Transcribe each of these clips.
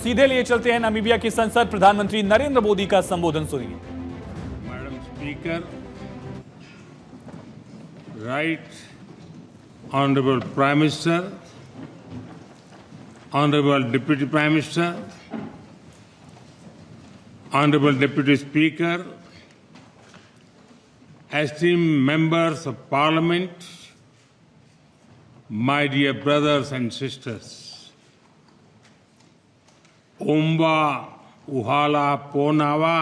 सीधे लिए चलते हैं नामीबिया की संसद। प्रधानमंत्री नरेंद्र मोदी का संबोधन सुनिए। Madam speaker, right honourable prime minister, honourable deputy prime minister, honourable deputy speaker, esteemed members of parliament, my dear brothers and sisters, Omba Uhala Ponawa.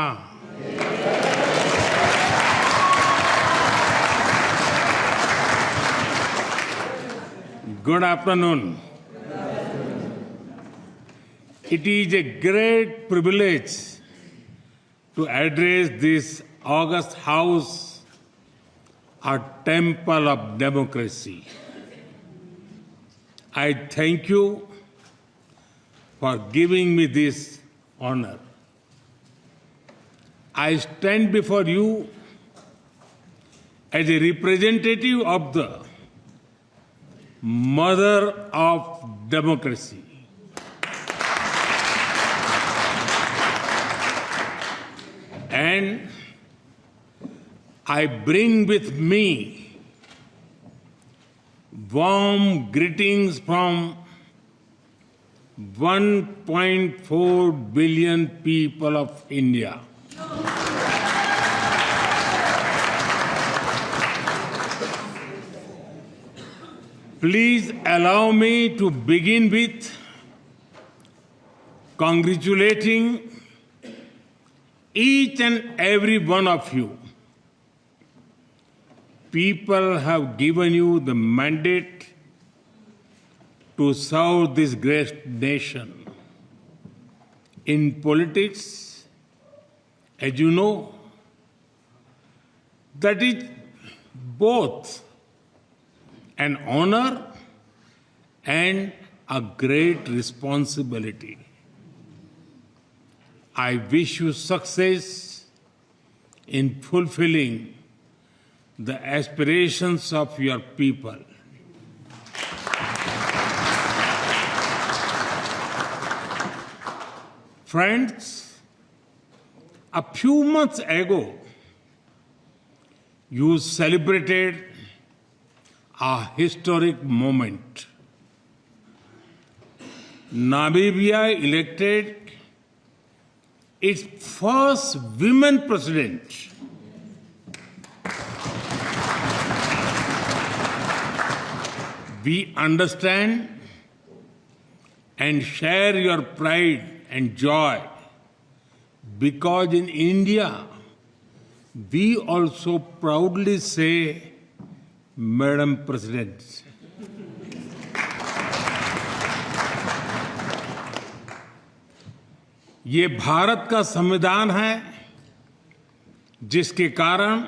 Good afternoon. It is a great privilege to address this august house, a temple of democracy. I thank you for giving me this honor. I stand before you as a representative of the mother of democracy. And I bring with me warm greetings from 1.4 billion people of India. Please allow me to begin with congratulating each and every one of you. People have given you the mandate to serve this great nation. In politics, as you know, that is both an honor and a great responsibility. I wish you success in fulfilling the aspirations of your people. Friends, a few months ago, you celebrated a historic moment. Namibia elected its first women president. We understand and share your pride and joy because in India, we also proudly say, Madam President. ये भारत का संविधान है जिसके कारण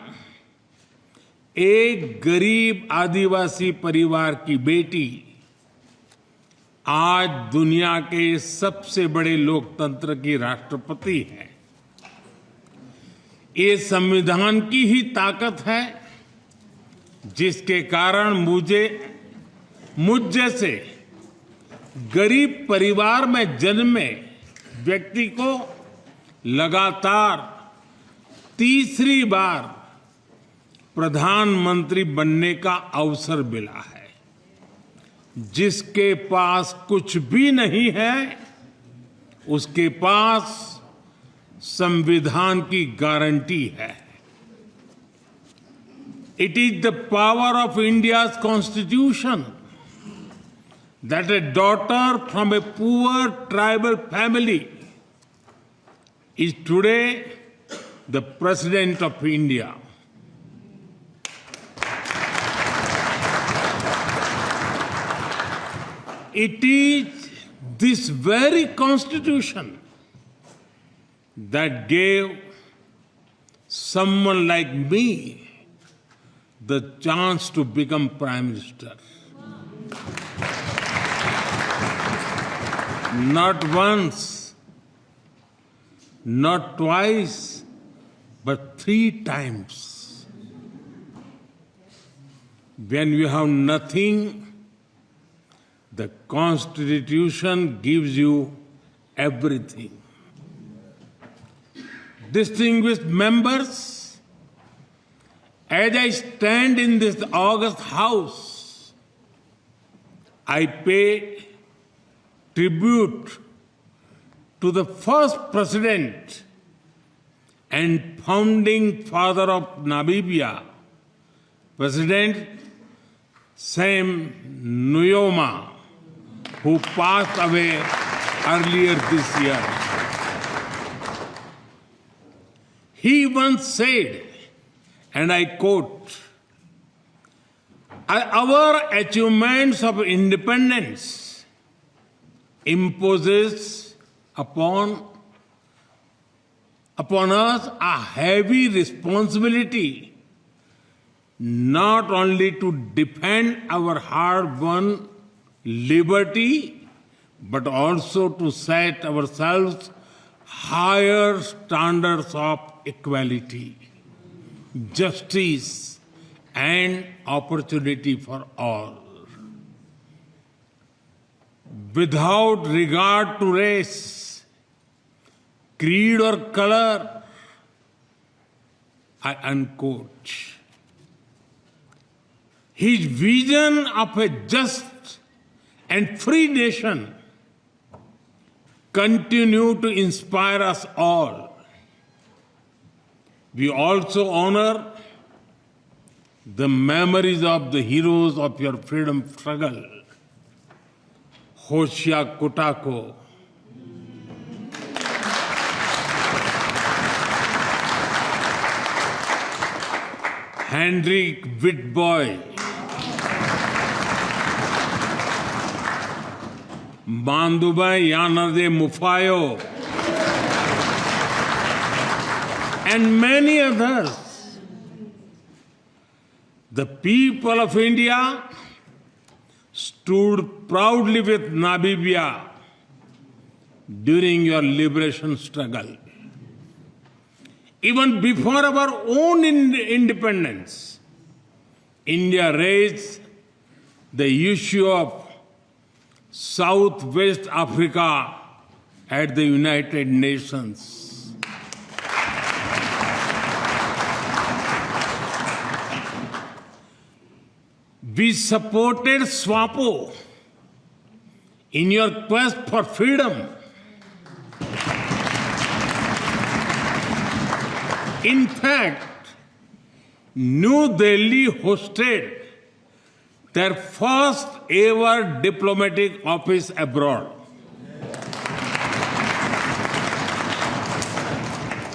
एक गरीब आदिवासी परिवार की बेटी आज दुनिया के सबसे बड़े लोकतंत्र की राष्ट्रपति है। ये संविधान की ही ताकत है जिसके कारण मुझ जैसे गरीब परिवार में जन्मे व्यक्ति को लगातार तीसरी बार प्रधानमंत्री बनने का अवसर मिला है। जिसके पास कुछ भी नहीं है, उसके पास संविधान की गारंटी है। It is the power of India's constitution that a daughter from a poor tribal family is today the President of India. It is this very constitution that gave someone like me the chance to become Prime Minister. Not once, not twice, but 3 times. When you have nothing, the Constitution gives you everything. Distinguished members, as I stand in this august house, I pay tribute to the first president and founding father of Namibia, President Sam Nujoma, who passed away earlier this year. He once said, and I quote, "Our achievements of independence imposes upon us a heavy responsibility not only to defend our hard-won liberty, but also to set ourselves higher standards of equality, justice, and opportunity for all. Without regard to race, creed, or color," I unquote. His vision of a just and free nation continue to inspire us all. We also honor the memories of the heroes of your freedom struggle, Hoshea Kutako, Hendrik Witbooi, Bandubai Yanade Mufayo, and many others. The people of India stood proudly with Namibia during your liberation struggle. Even before our own independence, India raised the issue of Southwest Africa at the United Nations. We supported SWAPO in your quest for freedom. In fact, New Delhi hosted their first ever diplomatic office abroad.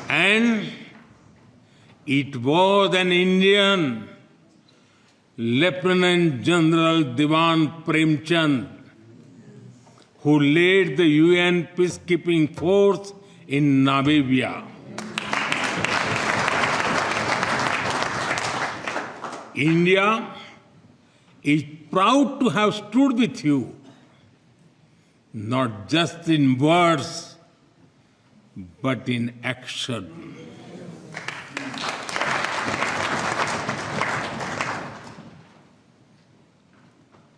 And it was an Indian, Lieutenant General Diwan Premchand, who led the UN peacekeeping force in Namibia. India is proud to have stood with you, not just in words, but in action.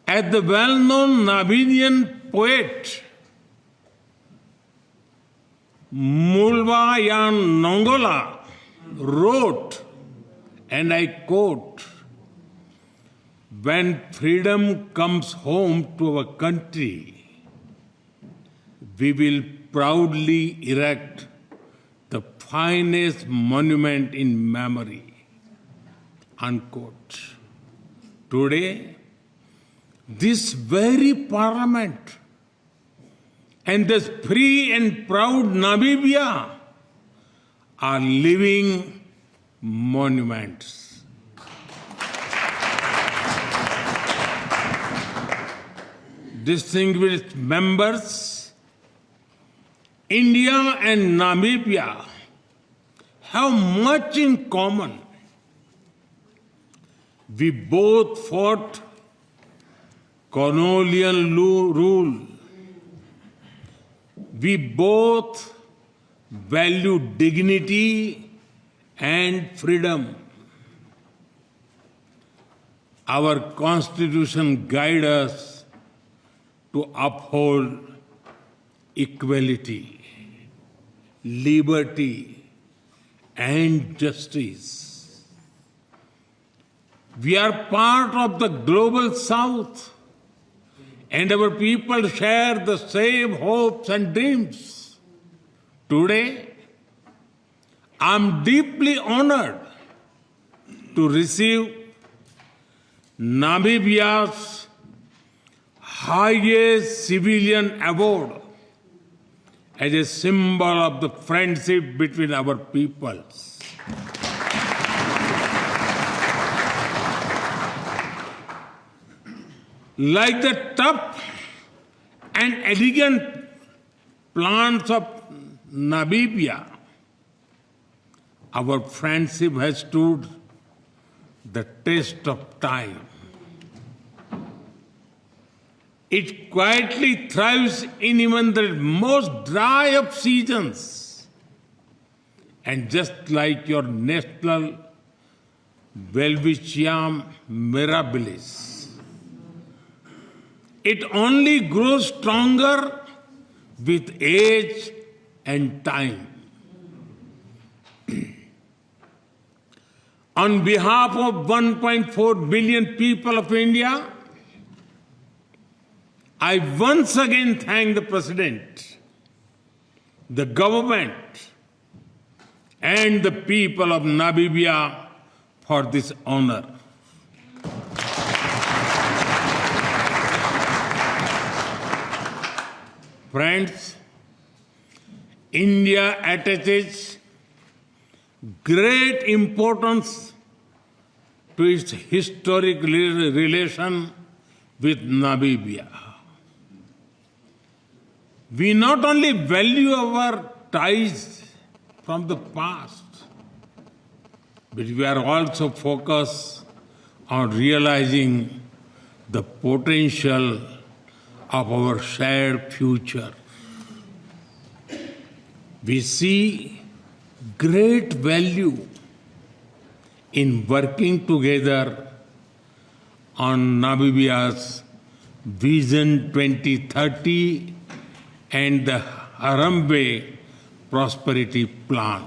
As the well-known Namibian poet Mulvayan Nongola wrote, and I quote, "When freedom comes home to our country, we will proudly erect the finest monument in memory," unquote. Today, this very parliament and this free and proud Namibia are living monuments. Distinguished members, India and Namibia have much in common. We both fought colonial rule. We both value dignity and freedom. Our Constitution guides us to uphold equality, liberty, and justice. We are part of the global South, and our people share the same hopes and dreams. Today, I'm deeply honored to receive Namibia's highest civilian award as a symbol of the friendship between our peoples. Like the tough and elegant plants of Namibia, our friendship has stood the test of time. It quietly thrives in even the most dry of seasons. And just like your national Welwitschia mirabilis, it only grows stronger with age and time. On behalf of 1.4 billion people of India, I once again thank the President, the government, and the people of Namibia for this honor. Friends, India attaches great importance to its historic relation with Namibia. We not only value our ties from the past, but we are also focused on realizing the potential of our shared future. We see great value in working together on Namibia's Vision 2030 and the Harambee Prosperity Plan.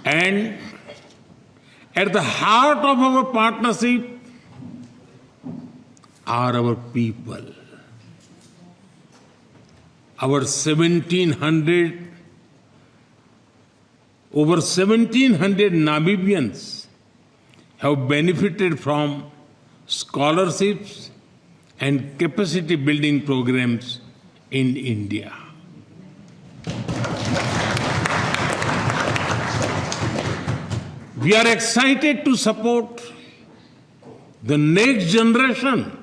And at the heart of our partnership are our people. Over 1,700 Namibians have benefited from scholarships and capacity building programs in India. We are excited to support the next generation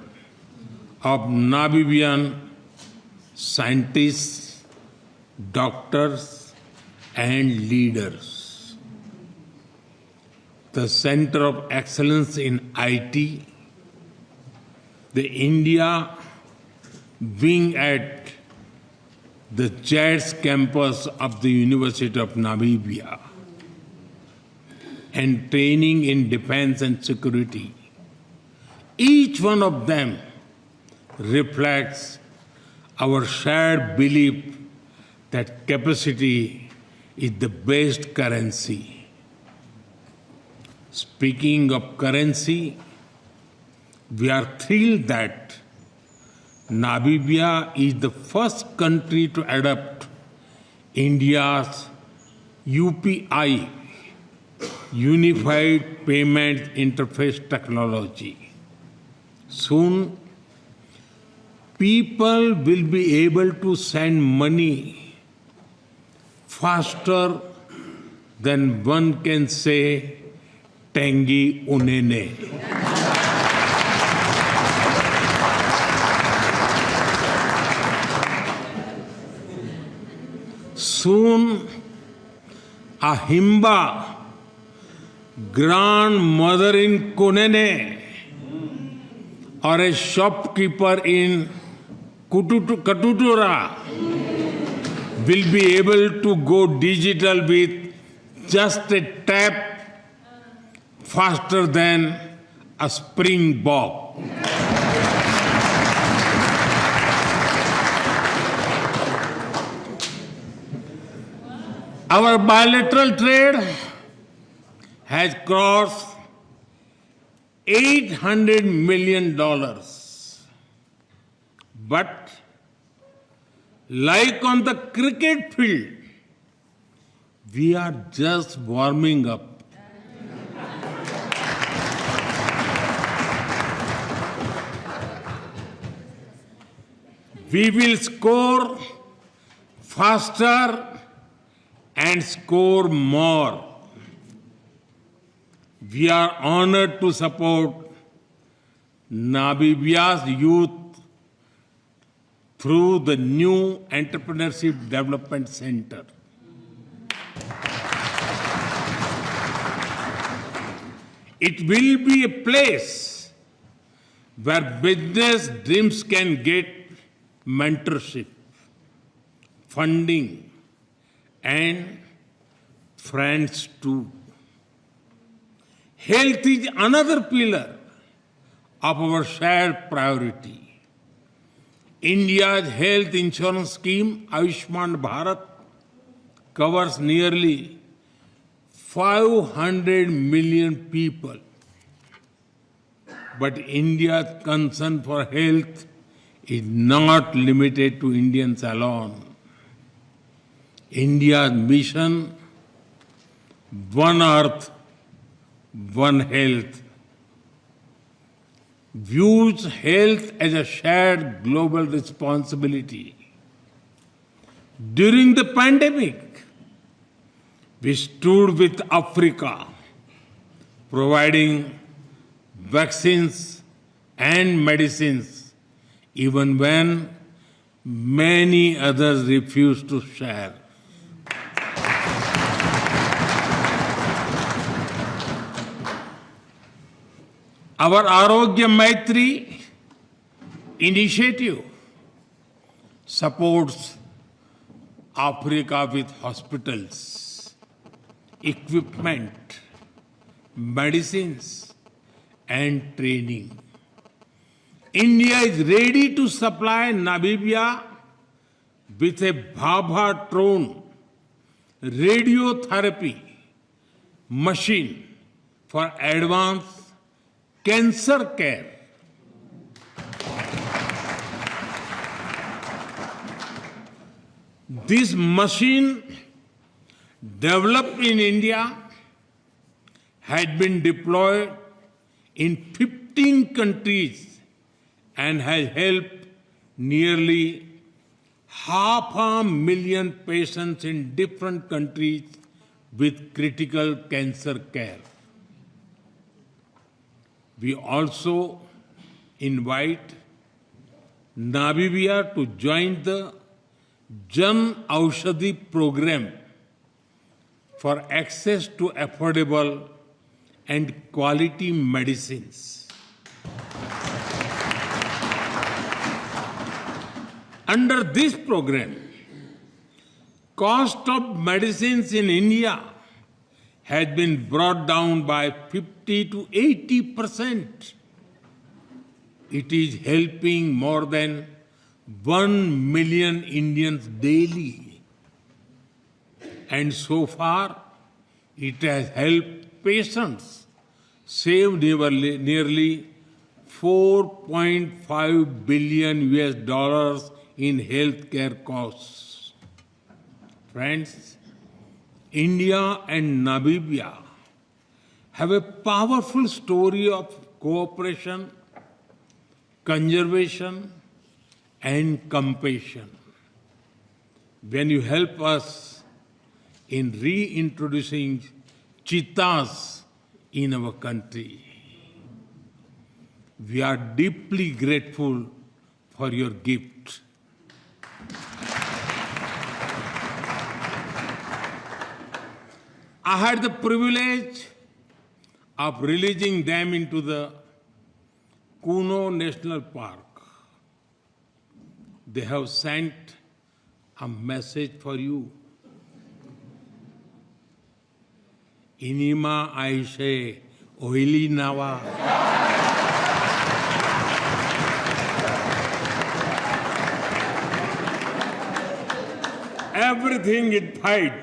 of Namibian scientists, doctors, and leaders. The Center of Excellence in IT, the India wing at the JADS campus of the University of Namibia, and training in defense and security. Each one of them reflects our shared belief that capacity is the best currency. Speaking of currency, we are thrilled that Namibia is the first country to adopt India's UPI, Unified Payment Interface technology. Soon, people will be able to send money faster than one can say Tangi Unene. Soon, a Himba, grandmother in Kunene, or a shopkeeper in Katutura will be able to go digital with just a tap faster than a springbok. Our bilateral trade has crossed $800 million. But like on the cricket field, we are just warming up. We will score faster and score more. We are honored to support Namibia's youth through the new Entrepreneurship Development Center. It will be a place where business dreams can get mentorship, funding, and friends too. Health is another pillar of our shared priority. India's health insurance scheme, Ayushman Bharat, covers nearly 500 million people. But India's concern for health is not limited to Indians alone. India's mission, One Earth, One Health, views health as a shared global responsibility. During the pandemic, we stood with Africa, providing vaccines and medicines, even when many others refused to share. Our Arogya Maitri initiative supports Africa with hospitals, equipment, medicines, and training. India is ready to supply Namibia with a Bhabha-Tron radiotherapy machine for advanced cancer care. This machine, developed in India, had been deployed in 15 countries and has helped nearly 500,000 patients in different countries with critical cancer care. We also invite Namibia to join the Jan Aushadhi program for access to affordable and quality medicines. Under this program, cost of medicines in India has been brought down by 50 to 80%. It is helping more than 1 million Indians daily. And so far, it has helped patients save nearly $4.5 billion in healthcare costs. Friends, India and Namibia have a powerful story of cooperation, conservation, and compassion. When you help us in reintroducing cheetahs in our country, we are deeply grateful for your gift. I had the privilege of releasing them into the Kuno National Park. They have sent a message for you. Inima Aishe Oili Nawa. everything it fight.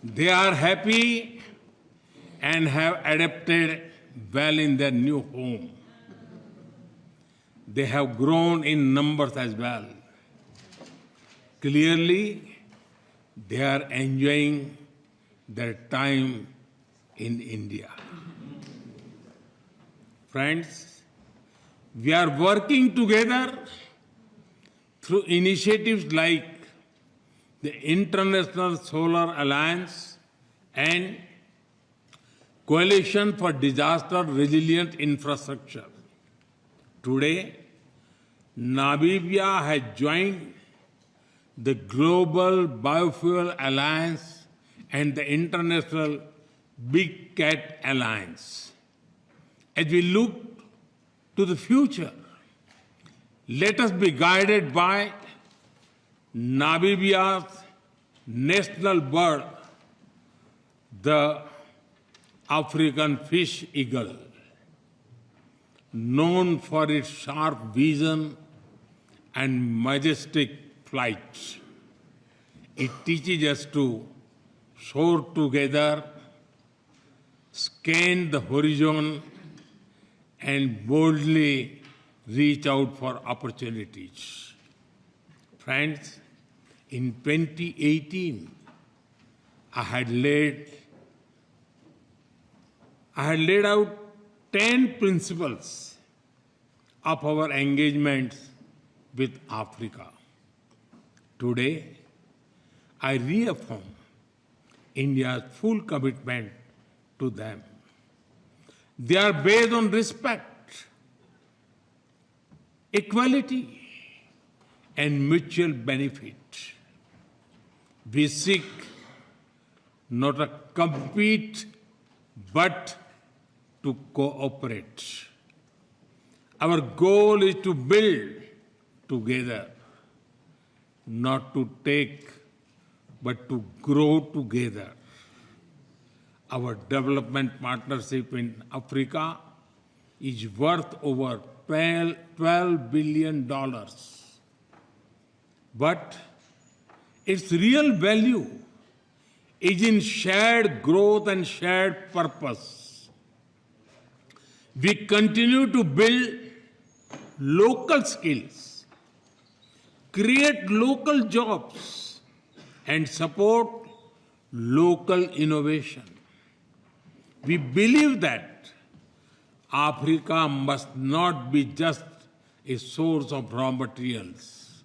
They are happy and have adapted well in their new home. They have grown in numbers as well. Clearly, they are enjoying their time in India. Friends, we are working together through initiatives like the International Solar Alliance and Coalition for Disaster Resilient Infrastructure. Today, Namibia has joined the Global Biofuel Alliance and the International Big Cat Alliance. As we look to the future, let us be guided by Namibia's national bird, the African fish eagle, known for its sharp vision and majestic flight. It teaches us to soar together, scan the horizon, and boldly reach out for opportunities. Friends, in 2018, I had laid out 10 principles of our engagements with Africa. Today, I reaffirm India's full commitment to them. They are based on respect, equality, and mutual benefit. We seek not to compete, but to cooperate. Our goal is to build together, not to take, but to grow together. Our development partnership in Africa is worth over $12 billion. But its real value is in shared growth and shared purpose. We continue to build local skills, create local jobs, and support local innovation. We believe that Africa must not be just a source of raw materials.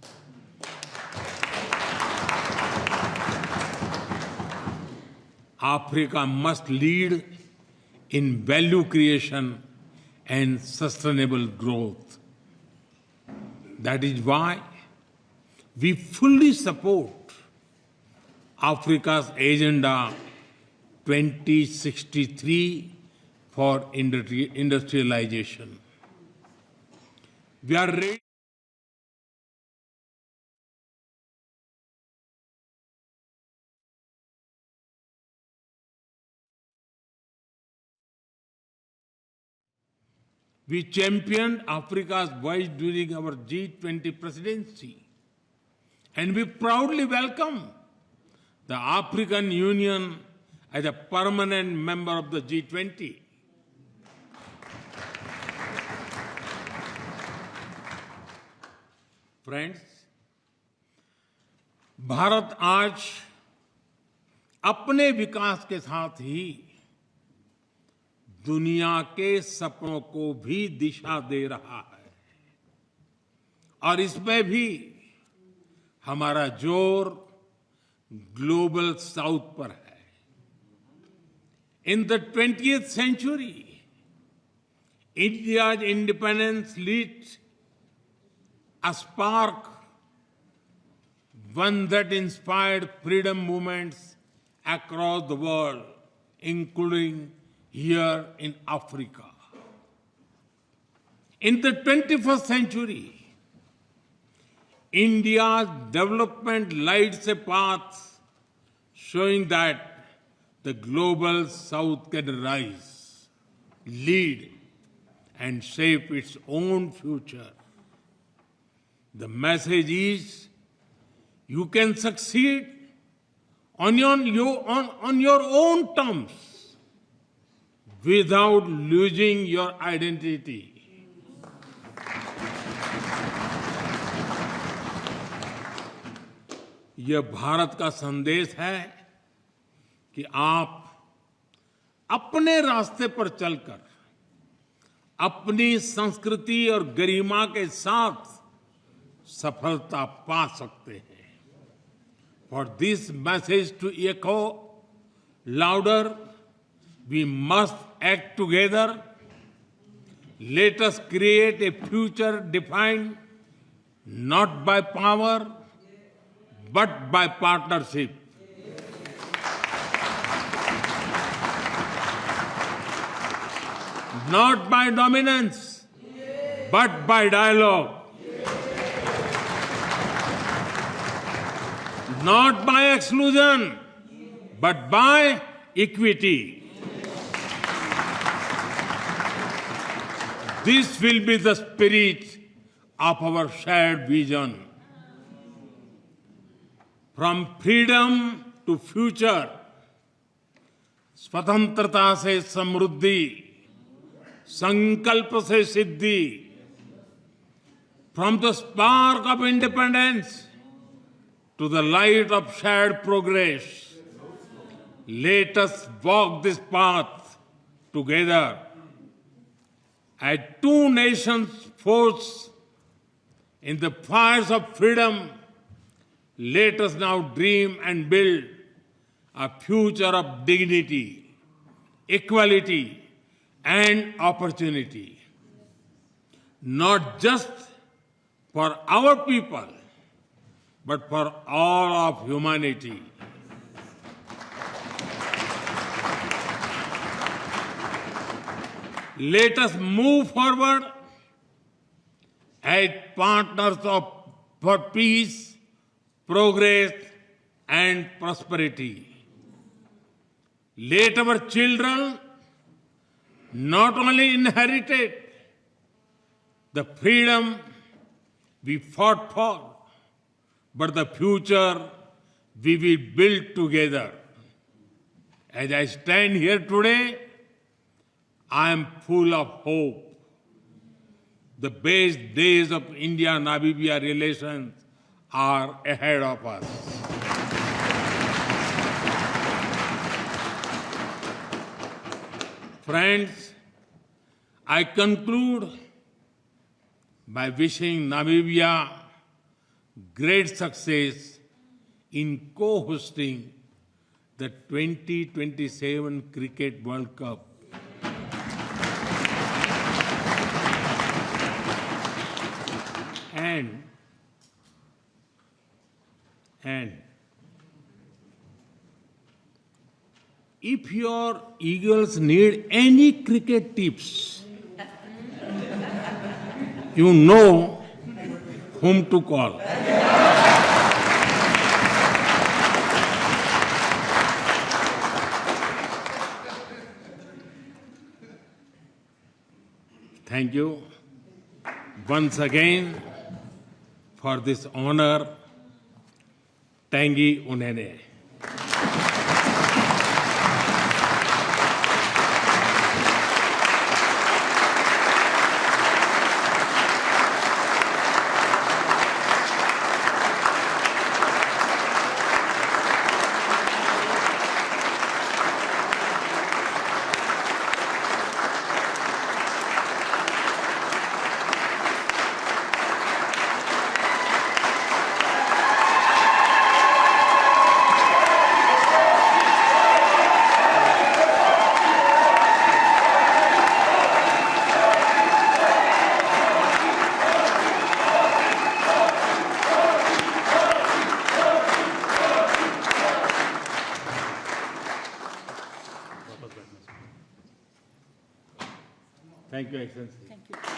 Africa must lead in value creation and sustainable growth. That is why we fully support Africa's Agenda 2063 for industrialization. We are ready. We championed Africa's voice during our G20 presidency, and we proudly welcome the African Union as a permanent member of the G20. Friends, Bharat आज अपने विकास के साथ ही दुनिया के सपनों को भी दिशा दे रहा है, और इसमें भी हमारा जोर ग्लोबल साउथ पर है. In the 20th century, India's independence lit a spark, one that inspired freedom movements across the world, including here in Africa. In the 21st century, India's development lights a path showing that the global south can rise, lead, and shape its own future. The message is you can succeed on your own terms without losing your identity. यह भारत का संदेश है कि आप अपने रास्ते पर चलकर अपनी संस्कृति और गरिमा के साथ सफलता पा सकते हैं. For this message to echo louder, we must act together. Let us create a future defined not by power, but by partnership. Not by dominance, but by dialogue. Not by exclusion, but by equity. This will be the spirit of our shared vision. From freedom to future, स्वतंत्रता से समृद्धि, संकल्प से सिद्धि. From the spark of independence to the light of shared progress, let us walk this path together. As two nations forged in the fires of freedom, let us now dream and build a future of dignity, equality, and opportunity. Not just for our people, but for all of humanity. Let us move forward as partners for peace, progress, and prosperity. Let our children not only inherit the freedom we fought for, but the future we will build together. As I stand here today, I am full of hope. The best days of India-Namibia relations are ahead of us. Friends, I conclude by wishing Namibia great success in co-hosting the 2027 Cricket World Cup. And if your Eagles need any cricket tips, you know whom to call. Thank you once again for this honor. Tanguy Unene. Thank you, Excellency. Thank you.